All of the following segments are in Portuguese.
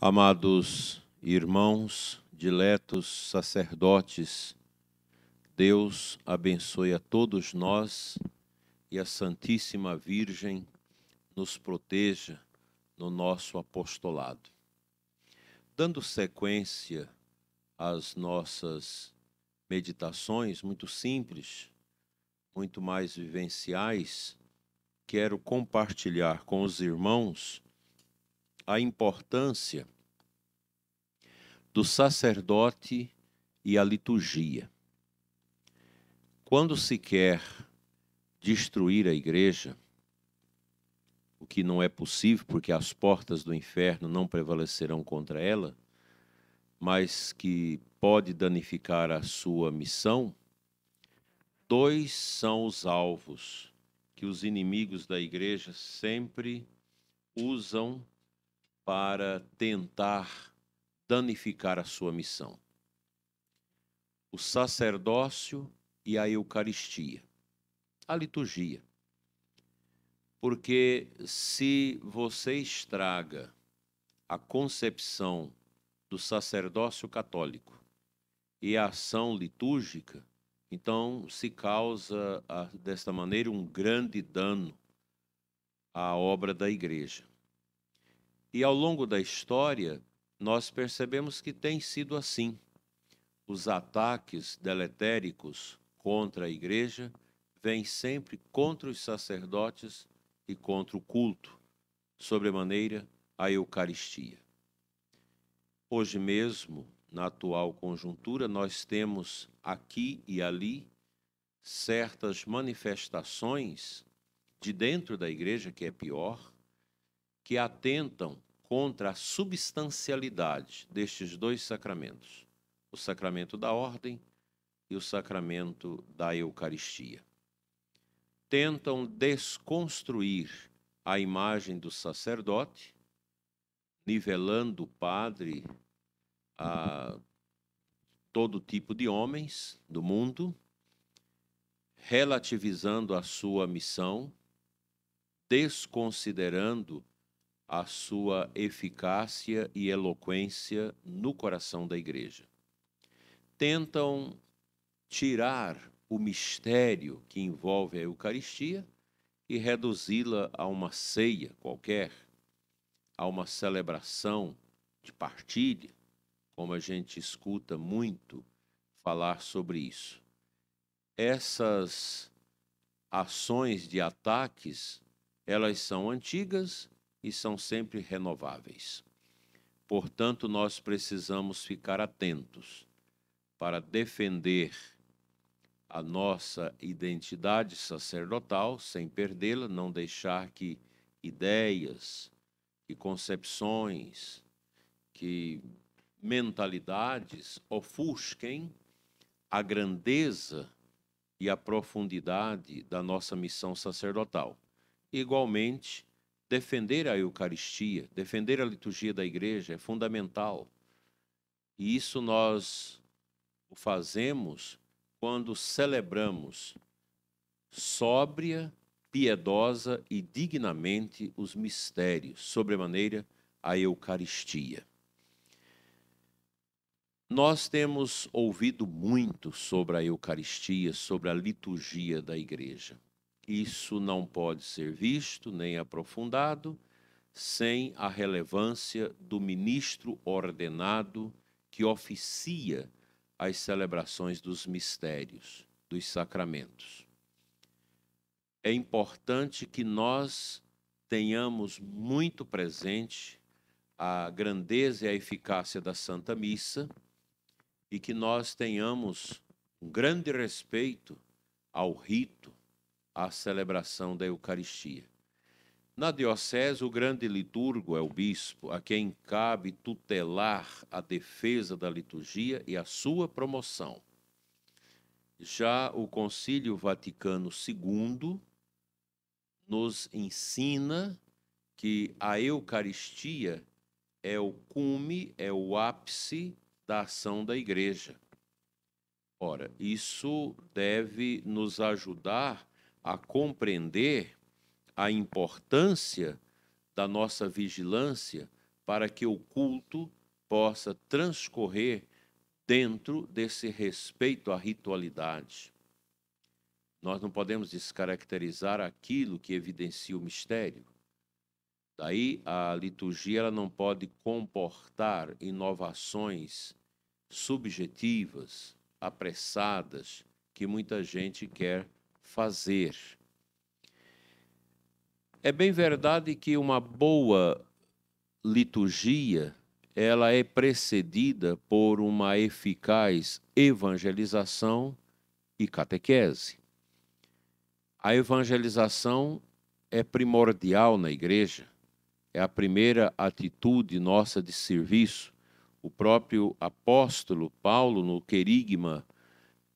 Amados irmãos, diletos sacerdotes, Deus abençoe a todos nós e a Santíssima Virgem nos proteja no nosso apostolado. Dando sequência às nossas meditações, muito simples, muito mais vivenciais, quero compartilhar com os irmãos a importância do sacerdote e a liturgia. Quando se quer destruir a igreja, o que não é possível, porque as portas do inferno não prevalecerão contra ela, mas que pode danificar a sua missão, dois são os alvos que os inimigos da igreja sempre usam para tentar danificar a sua missão: o sacerdócio e a Eucaristia, a liturgia. Porque se você estraga a concepção do sacerdócio católico e a ação litúrgica, então se causa desta maneira um grande dano à obra da igreja. E ao longo da história, nós percebemos que tem sido assim. Os ataques deletéricos contra a igreja vêm sempre contra os sacerdotes e contra o culto, sobremaneira a Eucaristia. Hoje mesmo, na atual conjuntura, nós temos aqui e ali certas manifestações de dentro da igreja, que é pior, que atentam contra a substancialidade destes dois sacramentos: o sacramento da ordem e o sacramento da Eucaristia. Tentam desconstruir a imagem do sacerdote, nivelando o padre a todo tipo de homens do mundo, relativizando a sua missão, desconsiderando a sua eficácia e eloquência no coração da igreja. Tentam tirar o mistério que envolve a Eucaristia e reduzi-la a uma ceia qualquer, a uma celebração de partilha, como a gente escuta muito falar sobre isso. Essas ações de ataques, elas são antigas e são sempre renováveis. Portanto, nós precisamos ficar atentos para defender a nossa identidade sacerdotal, sem perdê-la, não deixar que ideias, que concepções, que mentalidades ofusquem a grandeza e a profundidade da nossa missão sacerdotal. Igualmente, defender a Eucaristia, defender a liturgia da igreja é fundamental. E isso nós o fazemos quando celebramos sóbria, piedosa e dignamente os mistérios, sobremaneira a Eucaristia. Nós temos ouvido muito sobre a Eucaristia, sobre a liturgia da igreja. Isso não pode ser visto nem aprofundado sem a relevância do ministro ordenado que oficia as celebrações dos mistérios, dos sacramentos. É importante que nós tenhamos muito presente a grandeza e a eficácia da Santa Missa e que nós tenhamos um grande respeito ao rito, à celebração da Eucaristia. Na diocese, o grande liturgo é o bispo, a quem cabe tutelar a defesa da liturgia e a sua promoção. Já o Concílio Vaticano II nos ensina que a Eucaristia é o cume, é o ápice da ação da igreja. Ora, isso deve nos ajudar a compreender a importância da nossa vigilância para que o culto possa transcorrer dentro desse respeito à ritualidade. Nós não podemos descaracterizar aquilo que evidencia o mistério. Daí, a liturgia ela não pode comportar inovações subjetivas, apressadas, que muita gente quer fazer. É bem verdade que uma boa liturgia ela é precedida por uma eficaz evangelização e catequese. A evangelização é primordial na igreja, é a primeira atitude nossa de serviço. O próprio apóstolo Paulo, no querigma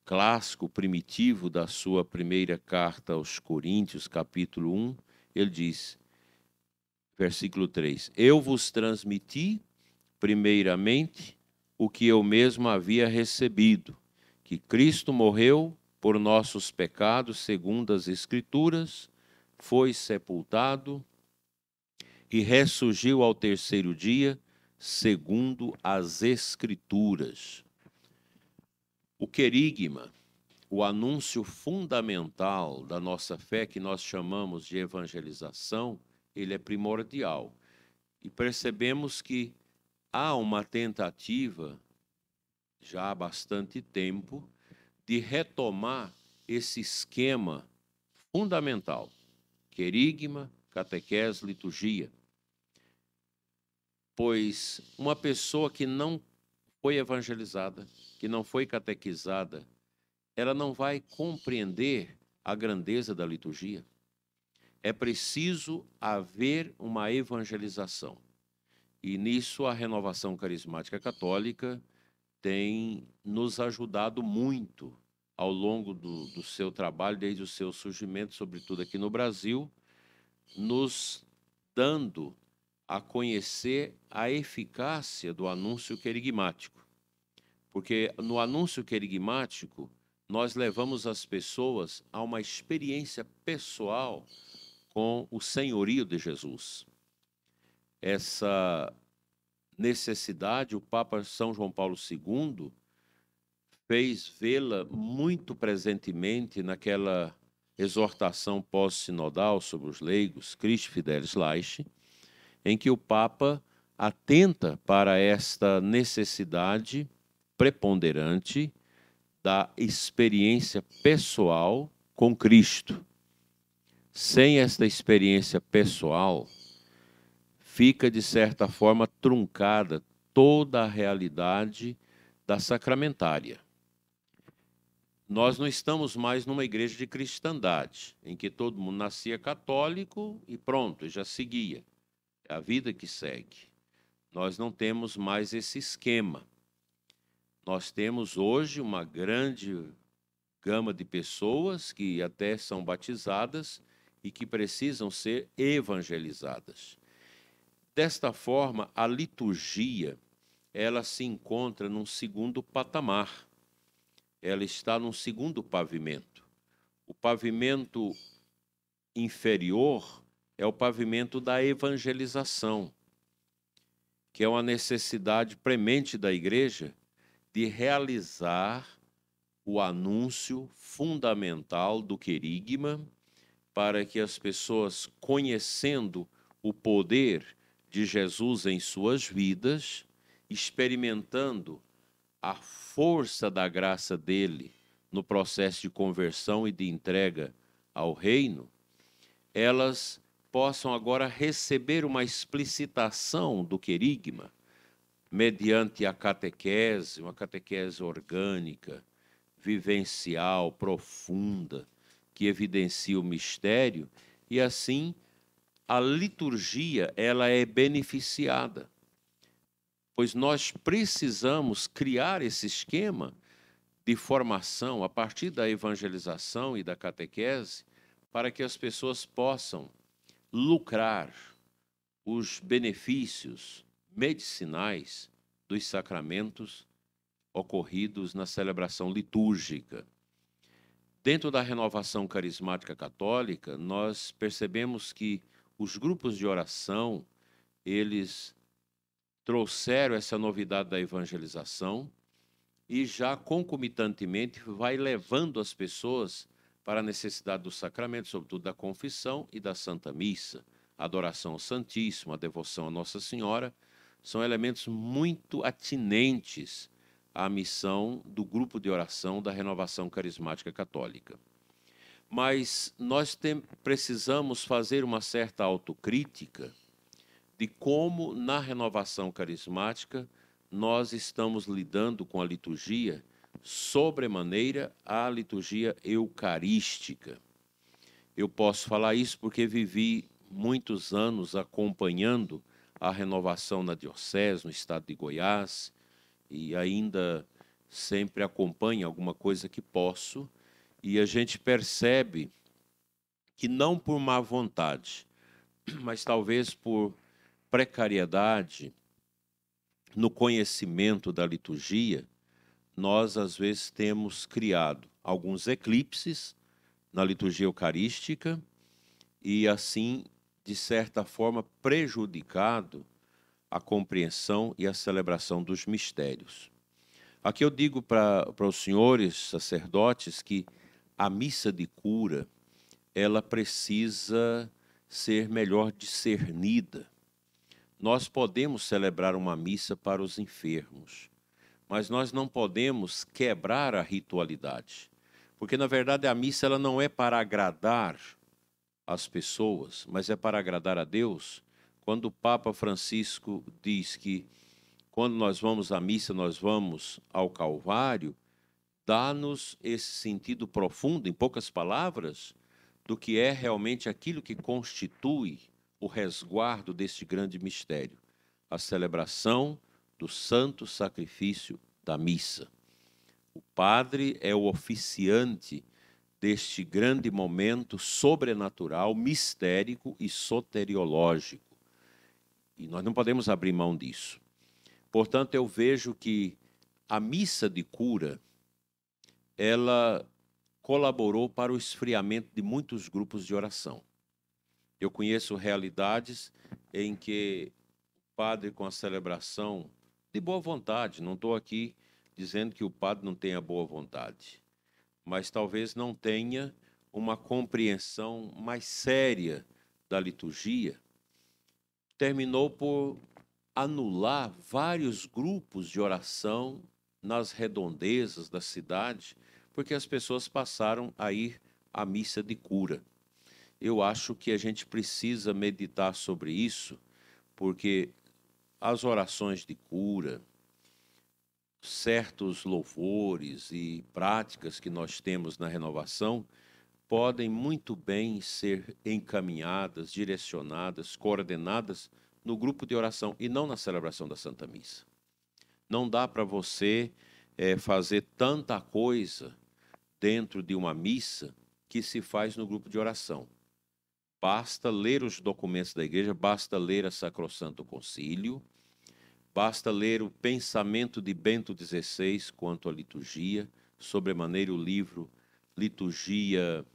clássico, primitivo da sua primeira carta aos Coríntios, capítulo 1, ele diz, versículo 3, eu vos transmiti, primeiramente, o que eu mesmo havia recebido, que Cristo morreu por nossos pecados, segundo as Escrituras, foi sepultado e ressurgiu ao terceiro dia, segundo as Escrituras. O querigma, o anúncio fundamental da nossa fé, que nós chamamos de evangelização, ele é primordial. E percebemos que há uma tentativa, já há bastante tempo, de retomar esse esquema fundamental, querigma, catequese, liturgia. Pois uma pessoa que não foi evangelizada, que não foi catequizada, ela não vai compreender a grandeza da liturgia. É preciso haver uma evangelização. E nisso a Renovação Carismática Católica tem nos ajudado muito ao longo do seu trabalho, desde o seu surgimento, sobretudo aqui no Brasil, nos dando a conhecer a eficácia do anúncio querigmático. Porque no anúncio querigmático, nós levamos as pessoas a uma experiência pessoal com o senhorio de Jesus. Essa necessidade, o Papa São João Paulo II fez vê-la muito presentemente naquela exortação pós-sinodal sobre os leigos, Christi Fidelis Laici, em que o Papa atenta para esta necessidade preponderante da experiência pessoal com Cristo. Sem esta experiência pessoal, fica, de certa forma, truncada toda a realidade da sacramentária. Nós não estamos mais numa igreja de cristandade, em que todo mundo nascia católico e pronto, já seguia. É a vida que segue. Nós não temos mais esse esquema. Nós temos hoje uma grande gama de pessoas que até são batizadas e que precisam ser evangelizadas. Desta forma, a liturgia, ela se encontra num segundo patamar. Ela está num segundo pavimento. O pavimento inferior é o pavimento da evangelização, que é uma necessidade premente da igreja de realizar o anúncio fundamental do querigma para que as pessoas, conhecendo o poder de Jesus em suas vidas, experimentando a força da graça dele no processo de conversão e de entrega ao reino, elas possam agora receber uma explicitação do querigma mediante a catequese, uma catequese orgânica, vivencial, profunda, que evidencia o mistério, e assim a liturgia ela é beneficiada. Pois nós precisamos criar esse esquema de formação a partir da evangelização e da catequese para que as pessoas possam lucrar os benefícios medicinais dos sacramentos ocorridos na celebração litúrgica. Dentro da Renovação Carismática Católica, nós percebemos que os grupos de oração, eles trouxeram essa novidade da evangelização e já concomitantemente vai levando as pessoas para a necessidade do sacramento, sobretudo da confissão e da Santa Missa. A adoração ao Santíssimo, a devoção a Nossa Senhora, são elementos muito atinentes à missão do grupo de oração da Renovação Carismática Católica. Mas nós precisamos fazer uma certa autocrítica de como, na renovação carismática, nós estamos lidando com a liturgia, sobremaneira a liturgia eucarística. Eu posso falar isso porque vivi muitos anos acompanhando a renovação na diocese, no estado de Goiás, e ainda sempre acompanho alguma coisa que posso, e a gente percebe que não por má vontade, mas talvez por precariedade no conhecimento da liturgia, nós às vezes temos criado alguns eclipses na liturgia eucarística e assim, de certa forma, prejudicado a compreensão e a celebração dos mistérios. Aqui eu digo para os senhores sacerdotes que a missa de cura, ela precisa ser melhor discernida. Nós podemos celebrar uma missa para os enfermos, mas nós não podemos quebrar a ritualidade, porque, na verdade, a missa ela não é para agradar as pessoas, mas é para agradar a Deus. Quando o Papa Francisco diz que, quando nós vamos à missa, nós vamos ao Calvário, dá-nos esse sentido profundo, em poucas palavras, do que é realmente aquilo que constitui o resguardo deste grande mistério, a celebração do santo sacrifício da missa. O padre é o oficiante deste grande momento sobrenatural, mistérico e soteriológico. E nós não podemos abrir mão disso. Portanto, eu vejo que a missa de cura, ela colaborou para o esfriamento de muitos grupos de oração. Eu conheço realidades em que o padre, com a celebração de boa vontade, não estou aqui dizendo que o padre não tenha boa vontade, mas talvez não tenha uma compreensão mais séria da liturgia, terminou por anular vários grupos de oração nas redondezas da cidade, porque as pessoas passaram a ir à missa de cura. Eu acho que a gente precisa meditar sobre isso, porque as orações de cura, certos louvores e práticas que nós temos na renovação, podem muito bem ser encaminhadas, direcionadas, coordenadas no grupo de oração e não na celebração da Santa Missa. Não dá para você fazer tanta coisa dentro de uma missa que se faz no grupo de oração. Basta ler os documentos da igreja, basta ler a Sacrosanto Concílio, basta ler o pensamento de Bento XVI quanto à liturgia, sobremaneira o livro Liturgia,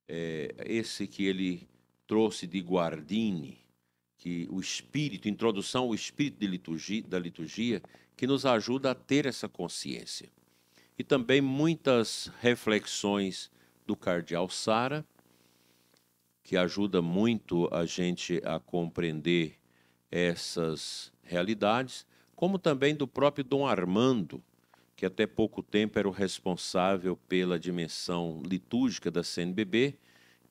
esse que ele trouxe de Guardini, que o espírito, introdução ao espírito de liturgia, da liturgia, que nos ajuda a ter essa consciência. E também muitas reflexões do cardeal Sara, que ajuda muito a gente a compreender essas realidades, como também do próprio Dom Armando, que até pouco tempo era o responsável pela dimensão litúrgica da CNBB,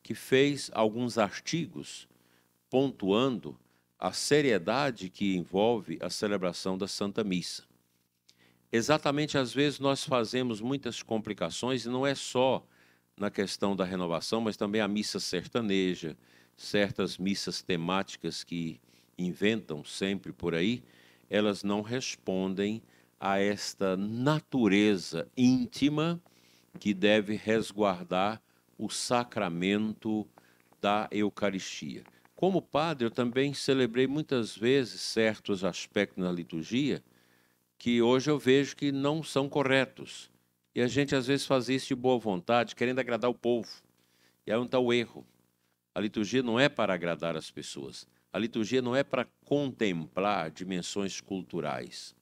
que fez alguns artigos pontuando a seriedade que envolve a celebração da Santa Missa. Exatamente, às vezes, nós fazemos muitas complicações, e não é só na questão da renovação, mas também a missa sertaneja, certas missas temáticas que inventam sempre por aí, elas não respondem a esta natureza íntima que deve resguardar o sacramento da Eucaristia. Como padre, eu também celebrei muitas vezes certos aspectos na liturgia que hoje eu vejo que não são corretos. E a gente às vezes faz isso de boa vontade, querendo agradar o povo. E aí onde está o erro. A liturgia não é para agradar as pessoas. A liturgia não é para contemplar dimensões culturais.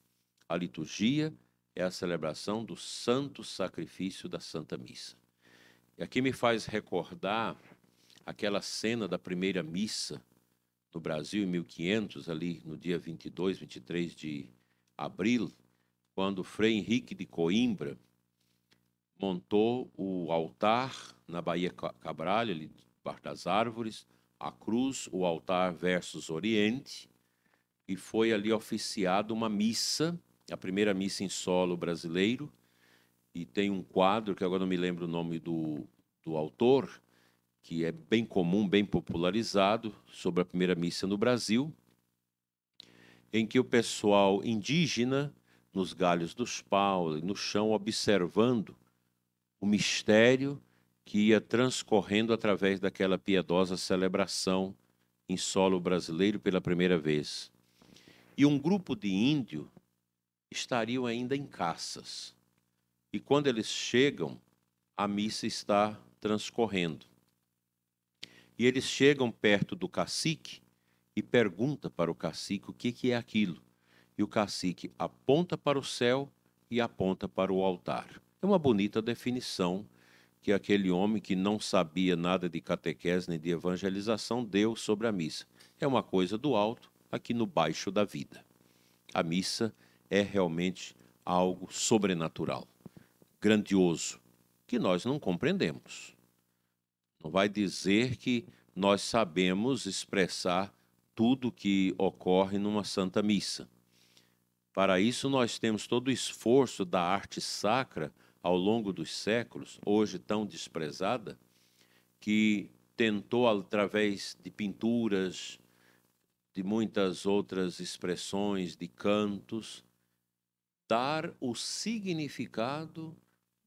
A liturgia é a celebração do santo sacrifício da Santa Missa. E aqui me faz recordar aquela cena da primeira missa no Brasil, em 1500, ali no dia 22, 23 de abril, quando Frei Henrique de Coimbra montou o altar na Baía Cabral, ali debaixo das árvores, a cruz, o altar versus Oriente, e foi ali oficiada uma missa, a primeira missa em solo brasileiro, e tem um quadro, que agora não me lembro o nome do autor, que é bem comum, bem popularizado, sobre a primeira missa no Brasil, em que o pessoal indígena, nos galhos dos paus, no chão, observando o mistério que ia transcorrendo através daquela piedosa celebração em solo brasileiro pela primeira vez. E um grupo de índios estariam ainda em caças. E quando eles chegam, a missa está transcorrendo. E eles chegam perto do cacique e perguntam para o cacique o que é aquilo. E o cacique aponta para o céu e aponta para o altar. É uma bonita definição que aquele homem que não sabia nada de catequese nem de evangelização deu sobre a missa. É uma coisa do alto, aqui no baixo da vida. A missa é realmente algo sobrenatural, grandioso, que nós não compreendemos. Não vai dizer que nós sabemos expressar tudo que ocorre numa Santa Missa. Para isso, nós temos todo o esforço da arte sacra ao longo dos séculos, hoje tão desprezada, que tentou, através de pinturas, de muitas outras expressões, de cantos, dar o significado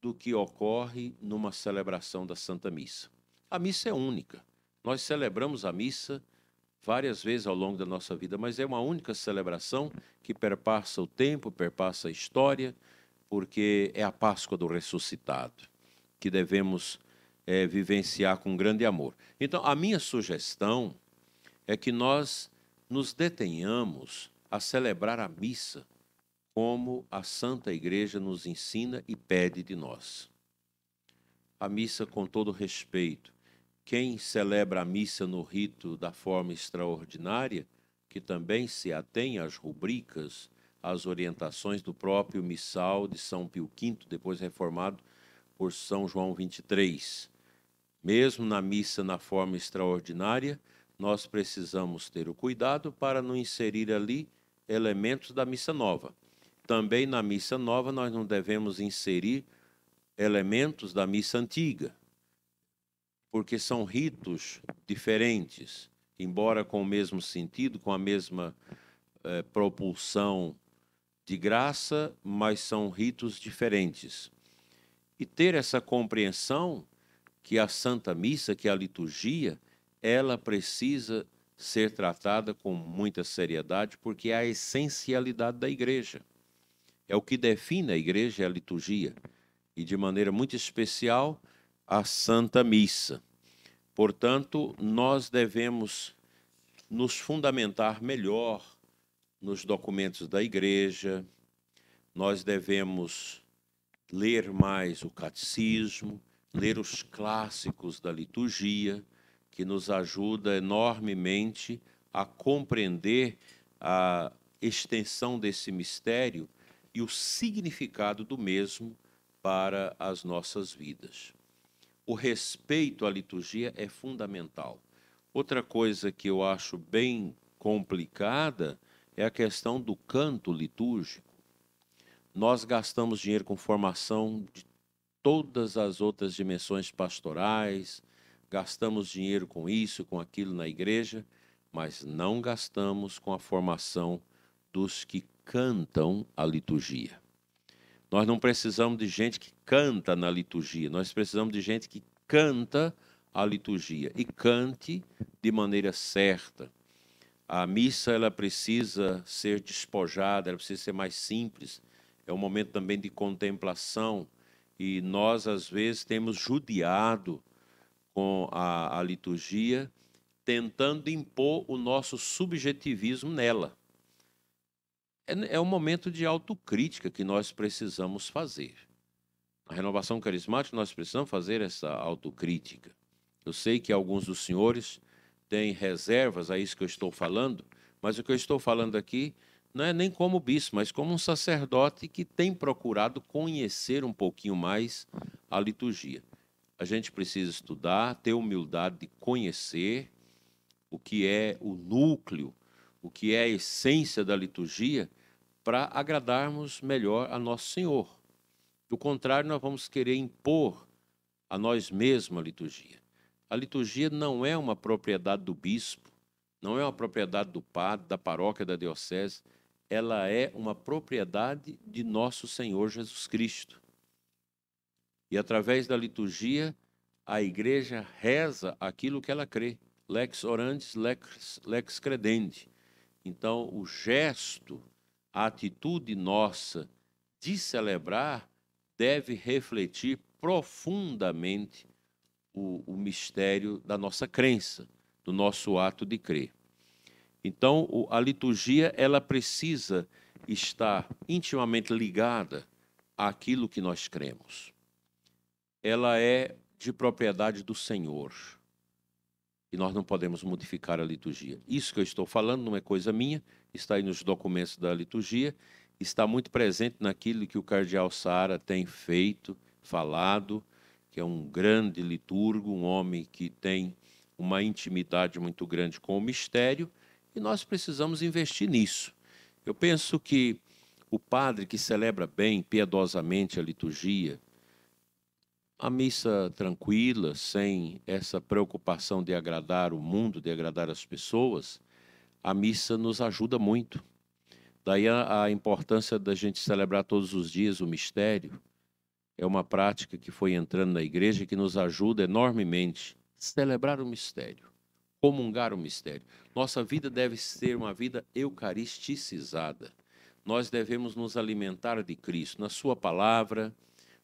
do que ocorre numa celebração da Santa Missa. A missa é única. Nós celebramos a missa várias vezes ao longo da nossa vida, mas é uma única celebração que perpassa o tempo, perpassa a história, porque é a Páscoa do ressuscitado, que devemos vivenciar com grande amor. Então, a minha sugestão é que nós nos detenhamos a celebrar a missa como a Santa Igreja nos ensina e pede de nós. A missa, com todo respeito, quem celebra a missa no rito da forma extraordinária, que também se atém às rubricas, às orientações do próprio missal de São Pio V, depois reformado por São João XXIII. Mesmo na missa na forma extraordinária, nós precisamos ter o cuidado para não inserir ali elementos da missa nova. Também na missa nova nós não devemos inserir elementos da missa antiga, porque são ritos diferentes, embora com o mesmo sentido, com a mesma propulsão de graça, mas são ritos diferentes. E ter essa compreensão que a Santa Missa, que a liturgia, ela precisa ser tratada com muita seriedade, porque é a essencialidade da Igreja. É o que define a Igreja, é a liturgia, e de maneira muito especial a Santa Missa. Portanto, nós devemos nos fundamentar melhor nos documentos da Igreja, nós devemos ler mais o catecismo, ler os clássicos da liturgia, que nos ajuda enormemente a compreender a extensão desse mistério e o significado do mesmo para as nossas vidas. O respeito à liturgia é fundamental. Outra coisa que eu acho bem complicada é a questão do canto litúrgico. Nós gastamos dinheiro com formação de todas as outras dimensões pastorais, gastamos dinheiro com isso, com aquilo na igreja, mas não gastamos com a formação dos que cantam a liturgia. Nós não precisamos de gente que canta na liturgia, nós precisamos de gente que canta a liturgia e cante de maneira certa. A missa ela precisa ser despojada, ela precisa ser mais simples, é um momento também de contemplação e nós às vezes temos judiado com a liturgia, tentando impor o nosso subjetivismo nela. É um momento de autocrítica que nós precisamos fazer. Na renovação carismática, nós precisamos fazer essa autocrítica. Eu sei que alguns dos senhores têm reservas a isso que eu estou falando, mas o que eu estou falando aqui não é nem como bispo, mas como um sacerdote que tem procurado conhecer um pouquinho mais a liturgia. A gente precisa estudar, ter humildade de conhecer o que é o núcleo, o que é a essência da liturgia, para agradarmos melhor a Nosso Senhor. Do contrário, nós vamos querer impor a nós mesmos a liturgia. A liturgia não é uma propriedade do bispo, não é uma propriedade do padre, da paróquia, da diocese. Ela é uma propriedade de Nosso Senhor Jesus Cristo. E através da liturgia, a igreja reza aquilo que ela crê. Lex orandis, lex credendi. Então, o gesto, a atitude nossa de celebrar deve refletir profundamente o mistério da nossa crença, do nosso ato de crer. Então, a liturgia ela precisa estar intimamente ligada àquilo que nós cremos. Ela é de propriedade do Senhor. E nós não podemos modificar a liturgia. Isso que eu estou falando não é coisa minha, está aí nos documentos da liturgia, está muito presente naquilo que o cardeal Saara tem feito, falado, que é um grande liturgo, um homem que tem uma intimidade muito grande com o mistério, e nós precisamos investir nisso. Eu penso que o padre que celebra bem, piedosamente a liturgia, a missa tranquila, sem essa preocupação de agradar o mundo, de agradar as pessoas, a missa nos ajuda muito. Daí a importância da gente celebrar todos os dias o mistério. É uma prática que foi entrando na igreja e que nos ajuda enormemente. Celebrar o mistério, comungar o mistério. Nossa vida deve ser uma vida eucaristicizada. Nós devemos nos alimentar de Cristo, na sua palavra,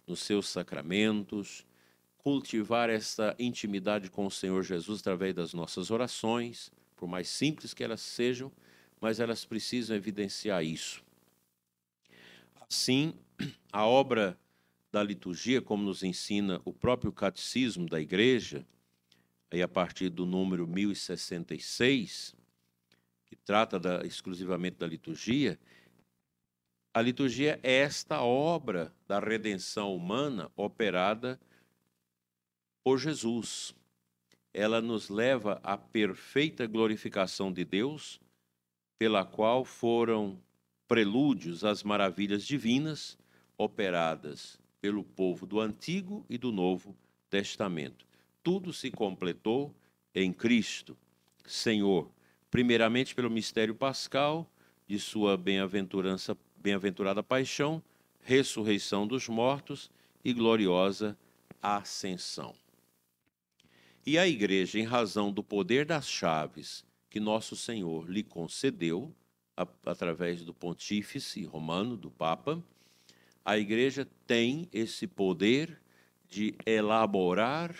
nos seus sacramentos, cultivar essa intimidade com o Senhor Jesus através das nossas orações, por mais simples que elas sejam, mas elas precisam evidenciar isso. Assim, a obra da liturgia, como nos ensina o próprio catecismo da Igreja, aí a partir do número 1066, que trata exclusivamente da liturgia, a liturgia é esta obra da redenção humana operada por Jesus. Ela nos leva à perfeita glorificação de Deus, pela qual foram prelúdios às maravilhas divinas operadas pelo povo do Antigo e do Novo Testamento. Tudo se completou em Cristo, Senhor, primeiramente pelo mistério pascal de sua bem-aventurada paixão, ressurreição dos mortos e gloriosa ascensão. E a igreja, em razão do poder das chaves que nosso Senhor lhe concedeu, através do pontífice romano, do Papa, a igreja tem esse poder de elaborar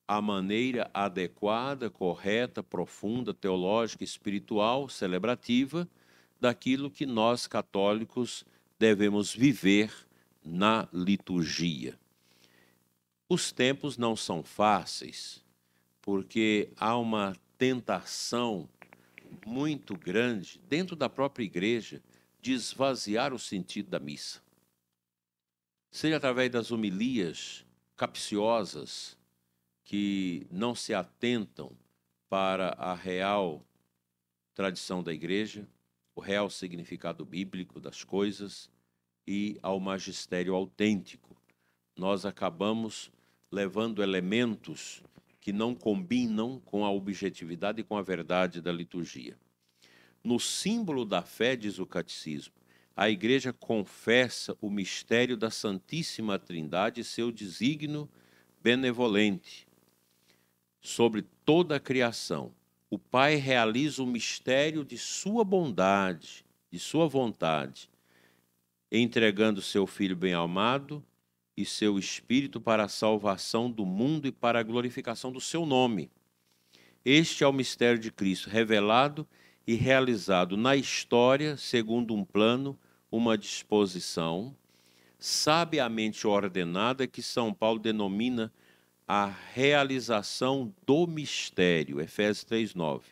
a maneira adequada, correta, profunda, teológica, espiritual, celebrativa, daquilo que nós católicos devemos viver na liturgia. Os tempos não são fáceis, porque há uma tentação muito grande dentro da própria igreja de esvaziar o sentido da missa. Seja através das homilias capciosas que não se atentam para a real tradição da igreja, o real significado bíblico das coisas e ao magistério autêntico. Nós acabamos levando elementos que não combinam com a objetividade e com a verdade da liturgia. No símbolo da fé, diz o catecismo, a igreja confessa o mistério da Santíssima Trindade e seu desígnio benevolente sobre toda a criação. O Pai realiza o mistério de sua bondade, de sua vontade, entregando seu Filho bem-amado e seu Espírito para a salvação do mundo e para a glorificação do seu nome. Este é o mistério de Cristo, revelado e realizado na história, segundo um plano, uma disposição sabiamente ordenada que São Paulo denomina a realização do mistério, Efésios 3:9,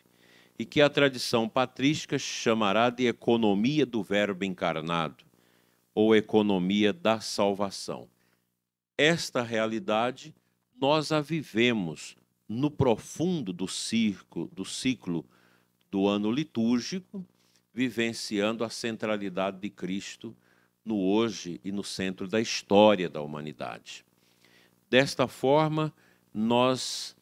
e que a tradição patrística chamará de economia do Verbo encarnado, ou economia da salvação. Esta realidade nós a vivemos no profundo do ciclo do ano litúrgico, vivenciando a centralidade de Cristo no hoje e no centro da história da humanidade. Desta forma, nós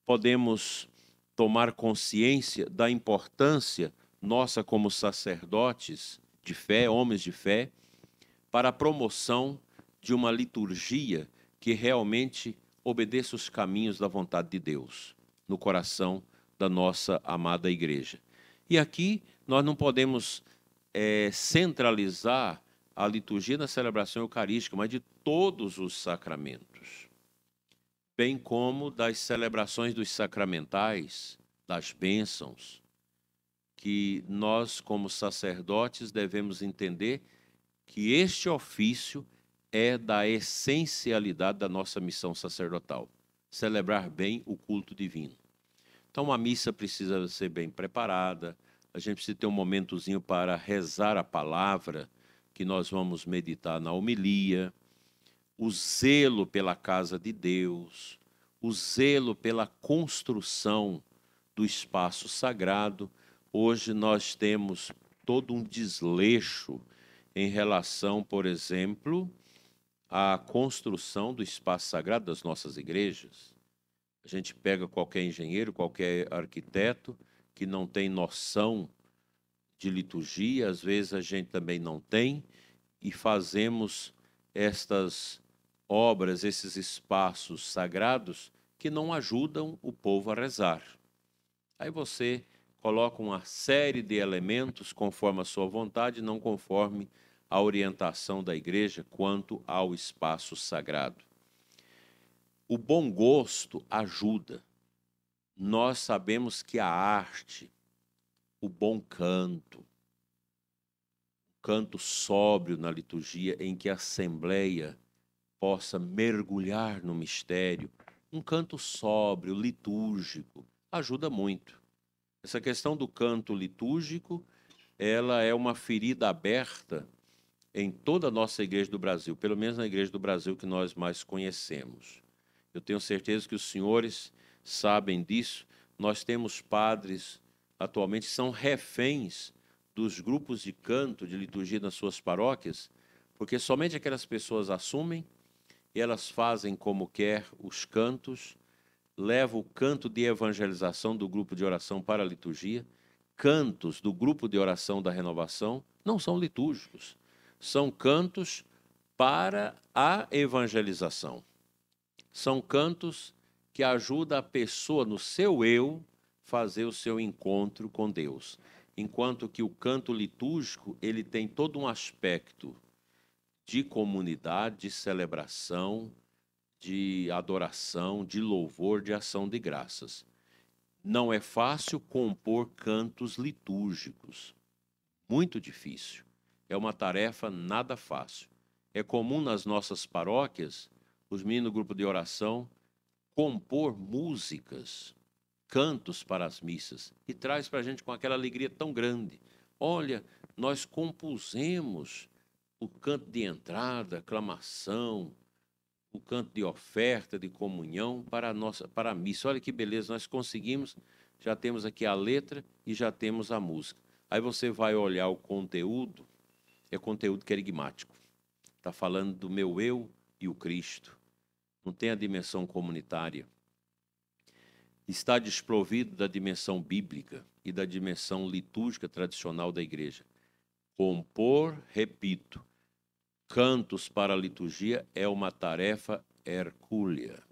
podemos tomar consciência da importância nossa como sacerdotes de fé, homens de fé, para a promoção de uma liturgia que realmente obedeça os caminhos da vontade de Deus no coração da nossa amada igreja. E aqui nós não podemos centralizar a liturgia da celebração eucarística, mas de todos os sacramentos, bem como das celebrações dos sacramentais, das bênçãos, que nós, como sacerdotes, devemos entender que este ofício é da essencialidade da nossa missão sacerdotal, celebrar bem o culto divino. Então, a missa precisa ser bem preparada, a gente precisa ter um momentozinho para rezar a palavra que nós vamos meditar na homilia, o zelo pela casa de Deus, o zelo pela construção do espaço sagrado. Hoje nós temos todo um desleixo em relação, por exemplo, à construção do espaço sagrado das nossas igrejas. A gente pega qualquer engenheiro, qualquer arquiteto que não tem noção de liturgia, às vezes a gente também não tem, e fazemos estas obras, esses espaços sagrados que não ajudam o povo a rezar. Aí você coloca uma série de elementos conforme a sua vontade, não conforme a orientação da igreja quanto ao espaço sagrado. O bom gosto ajuda. Nós sabemos que a arte, o bom canto sóbrio na liturgia, em que a assembleia possa mergulhar no mistério, um canto sóbrio, litúrgico, ajuda muito. Essa questão do canto litúrgico, ela é uma ferida aberta em toda a nossa igreja do Brasil, pelo menos na igreja do Brasil que nós mais conhecemos. Eu tenho certeza que os senhores sabem disso. Nós temos padres atualmente que são reféns dos grupos de canto, de liturgia nas suas paróquias, porque somente aquelas pessoas assumem e elas fazem como quer os cantos, levam o canto de evangelização do grupo de oração para a liturgia. Cantos do grupo de oração da renovação não são litúrgicos, são cantos para a evangelização. São cantos que ajudam a pessoa no seu eu fazer o seu encontro com Deus. Enquanto que o canto litúrgico, ele tem todo um aspecto de comunidade, de celebração, de adoração, de louvor, de ação de graças. Não é fácil compor cantos litúrgicos. Muito difícil. É uma tarefa nada fácil. É comum nas nossas paróquias, os meninos do grupo de oração, compor músicas, cantos para as missas, e traz para a gente com aquela alegria tão grande. Olha, nós compusemos o canto de entrada, aclamação, o canto de oferta, de comunhão para a missa. Olha que beleza, nós conseguimos, já temos aqui a letra e já temos a música. Aí você vai olhar o conteúdo, é conteúdo querigmático. Está falando do meu eu e o Cristo. Não tem a dimensão comunitária. Está desprovido da dimensão bíblica e da dimensão litúrgica tradicional da igreja. Compor, repito, cantos para a liturgia é uma tarefa hercúlea,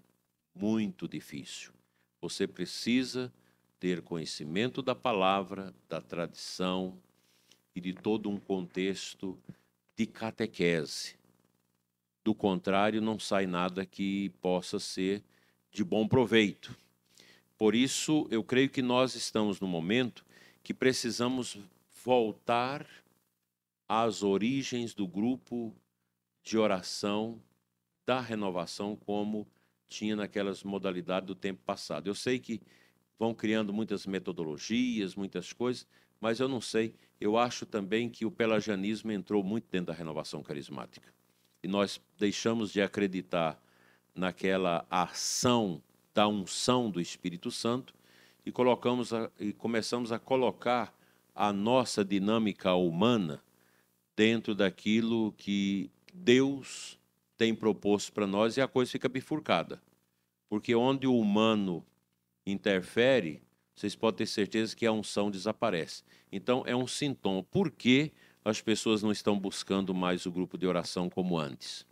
muito difícil. Você precisa ter conhecimento da palavra, da tradição e de todo um contexto de catequese. Do contrário, não sai nada que possa ser de bom proveito. Por isso, eu creio que nós estamos no momento que precisamos voltar às origens do grupo de oração da renovação, como tinha naquelas modalidades do tempo passado. Eu sei que vão criando muitas metodologias, muitas coisas, mas eu não sei. Eu acho também que o pelagianismo entrou muito dentro da renovação carismática. E nós deixamos de acreditar naquela ação da unção do Espírito Santo e começamos a colocar a nossa dinâmica humana dentro daquilo que Deus tem proposto para nós, e a coisa fica bifurcada. Porque onde o humano interfere, vocês podem ter certeza que a unção desaparece. Então, é um sintoma. Por que as pessoas não estão buscando mais o grupo de oração como antes?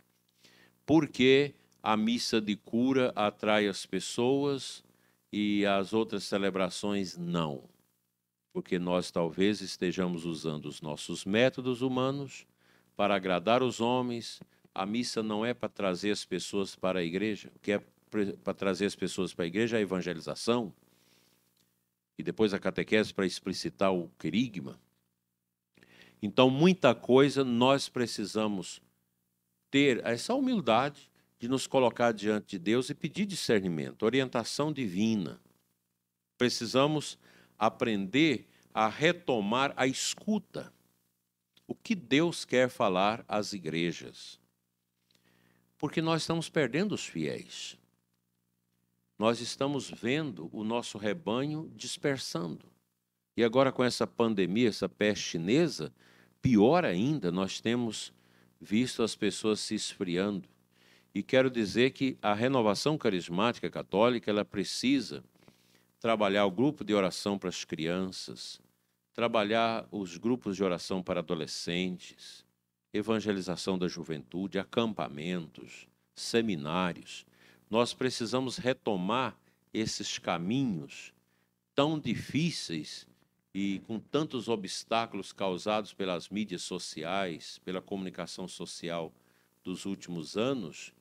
Por que a missa de cura atrai as pessoas e as outras celebrações não? Porque nós talvez estejamos usando os nossos métodos humanos para agradar os homens. A missa não é para trazer as pessoas para a igreja. O que é para trazer as pessoas para a igreja é a evangelização. E depois a catequese para explicitar o querigma. Então, muita coisa nós precisamos ter essa humildade de nos colocar diante de Deus e pedir discernimento, orientação divina. Precisamos aprender a retomar a escuta. O que Deus quer falar às igrejas? Porque nós estamos perdendo os fiéis. Nós estamos vendo o nosso rebanho dispersando. E agora com essa pandemia, essa peste chinesa, pior ainda, nós temos visto as pessoas se esfriando. E quero dizer que a renovação carismática católica, ela precisa trabalhar o grupo de oração para as crianças, trabalhar os grupos de oração para adolescentes, evangelização da juventude, acampamentos, seminários. Nós precisamos retomar esses caminhos tão difíceis e com tantos obstáculos causados pelas mídias sociais, pela comunicação social dos últimos anos,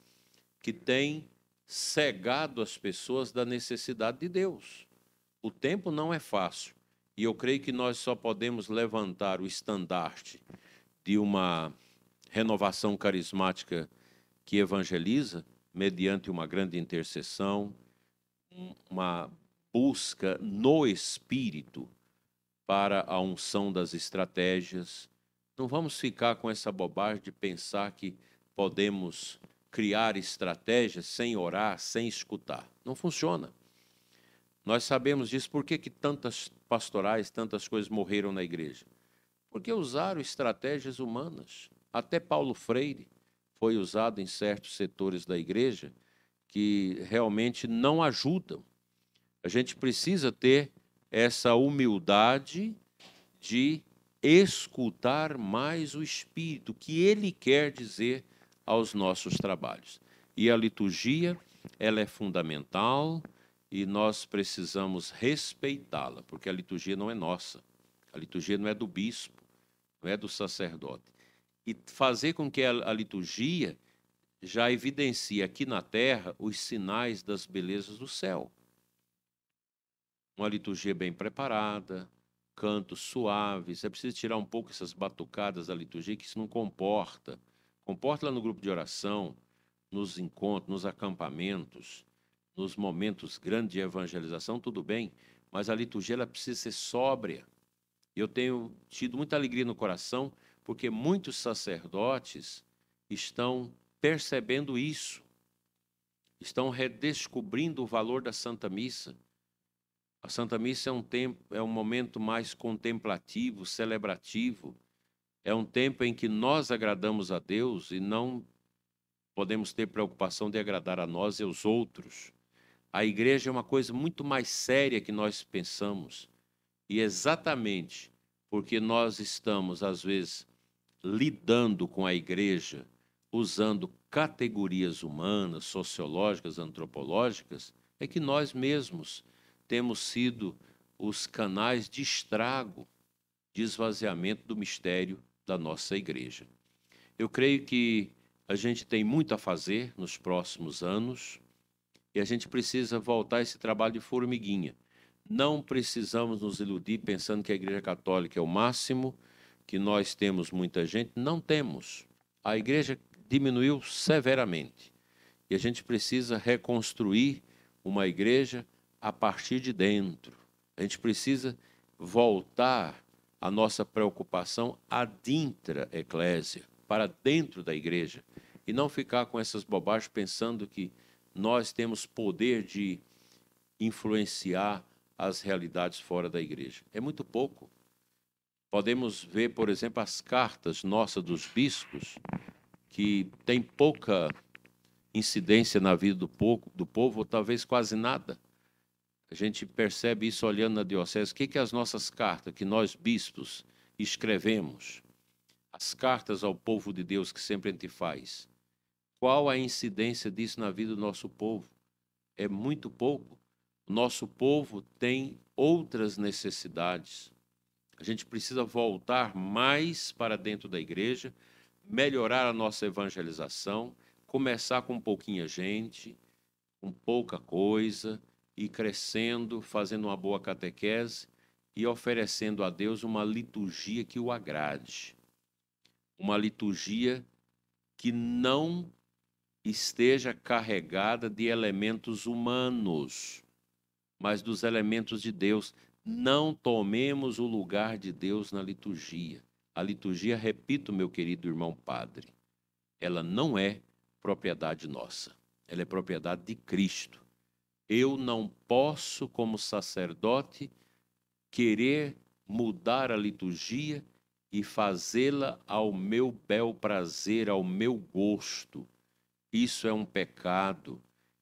que tem cegado as pessoas da necessidade de Deus. O tempo não é fácil, e eu creio que nós só podemos levantar o estandarte de uma renovação carismática que evangeliza mediante uma grande intercessão, uma busca no Espírito para a unção das estratégias. Não vamos ficar com essa bobagem de pensar que podemos criar estratégias sem orar, sem escutar. Não funciona. Nós sabemos disso. Por que tantas pastorais, tantas coisas morreram na igreja? Porque usaram estratégias humanas. Até Paulo Freire foi usado em certos setores da igreja que realmente não ajudam. A gente precisa ter essa humildade de escutar mais o Espírito, que Ele quer dizer aos nossos trabalhos. E a liturgia, ela é fundamental e nós precisamos respeitá-la, porque a liturgia não é nossa, a liturgia não é do bispo, não é do sacerdote. E fazer com que a liturgia já evidencie aqui na terra os sinais das belezas do céu. Uma liturgia bem preparada, cantos suaves. É preciso tirar um pouco essas batucadas da liturgia, que isso não comporta. Comporta lá no grupo de oração, nos encontros, nos acampamentos, nos momentos grandes de evangelização, tudo bem, mas a liturgia ela precisa ser sóbria. Eu tenho tido muita alegria no coração, porque muitos sacerdotes estão percebendo isso, estão redescobrindo o valor da Santa Missa. A Santa Missa é um momento mais contemplativo, celebrativo. É um tempo em que nós agradamos a Deus e não podemos ter preocupação de agradar a nós e aos outros. A igreja é uma coisa muito mais séria que nós pensamos. E exatamente porque nós estamos, às vezes, lidando com a igreja, usando categorias humanas, sociológicas, antropológicas, é que nós mesmos temos sido os canais de estrago, de esvaziamento do mistério da nossa igreja. Eu creio que a gente tem muito a fazer nos próximos anos E a gente precisa voltar a esse trabalho de formiguinha. Não precisamos nos iludir pensando que a Igreja Católica é o máximo, que nós temos muita gente. Não temos. A Igreja diminuiu severamente. E a gente precisa reconstruir uma igreja a partir de dentro. A gente precisa voltar a nossa preocupação ad intra eclésia, para dentro da igreja, e não ficar com essas bobagens pensando que nós temos poder de influenciar as realidades fora da igreja. É muito pouco. Podemos ver, por exemplo, as cartas nossas dos bispos, que tem pouca incidência na vida do povo, ou talvez quase nada. A gente percebe isso olhando na diocese. O que as nossas cartas, que nós bispos escrevemos, as cartas ao povo de Deus que sempre a gente faz, qual a incidência disso na vida do nosso povo? É muito pouco. O nosso povo tem outras necessidades. A gente precisa voltar mais para dentro da igreja, melhorar a nossa evangelização, começar com pouquinha gente, com pouca coisa, ir crescendo, fazendo uma boa catequese e oferecendo a Deus uma liturgia que o agrade. Uma liturgia que não esteja carregada de elementos humanos, mas dos elementos de Deus. Não tomemos o lugar de Deus na liturgia. A liturgia, repito, meu querido irmão padre, ela não é propriedade nossa. Ela é propriedade de Cristo. Eu não posso, como sacerdote, querer mudar a liturgia e fazê-la ao meu bel prazer, ao meu gosto. Isso é um pecado.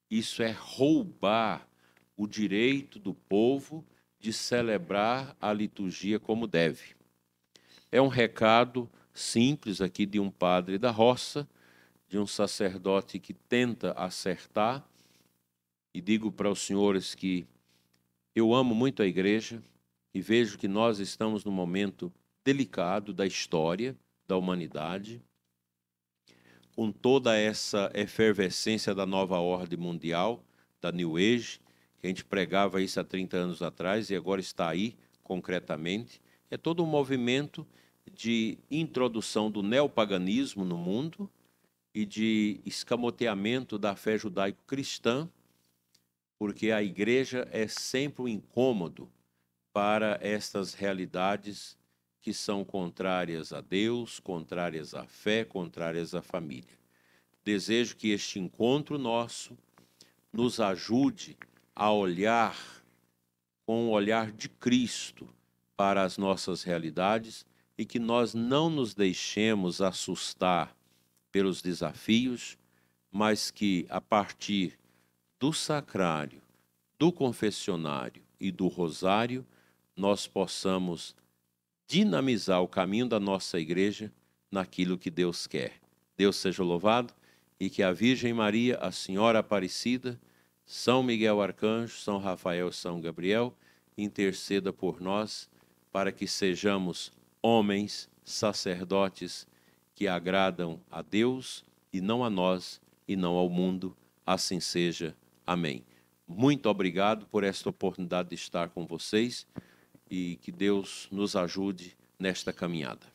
Isso é roubar o direito do povo de celebrar a liturgia como deve. É um recado simples aqui de um padre da roça, de um sacerdote que tenta acertar, e digo para os senhores que eu amo muito a igreja e vejo que nós estamos num momento delicado da história da humanidade, com toda essa efervescência da nova ordem mundial, da New Age, que a gente pregava isso há 30 anos atrás e agora está aí concretamente. É todo um movimento de introdução do neopaganismo no mundo e de escamoteamento da fé judaico-cristã, porque a igreja é sempre um incômodo para estas realidades que são contrárias a Deus, contrárias à fé, contrárias à família. Desejo que este encontro nosso nos ajude a olhar com o olhar de Cristo para as nossas realidades e que nós não nos deixemos assustar pelos desafios, mas que, a partir do sacrário, do confessionário e do rosário, nós possamos dinamizar o caminho da nossa igreja naquilo que Deus quer. Deus seja louvado e que a Virgem Maria, a Senhora Aparecida, São Miguel Arcanjo, São Rafael, São Gabriel, interceda por nós para que sejamos homens, sacerdotes que agradam a Deus e não a nós e não ao mundo. Assim seja. Amém. Muito obrigado por esta oportunidade de estar com vocês e que Deus nos ajude nesta caminhada.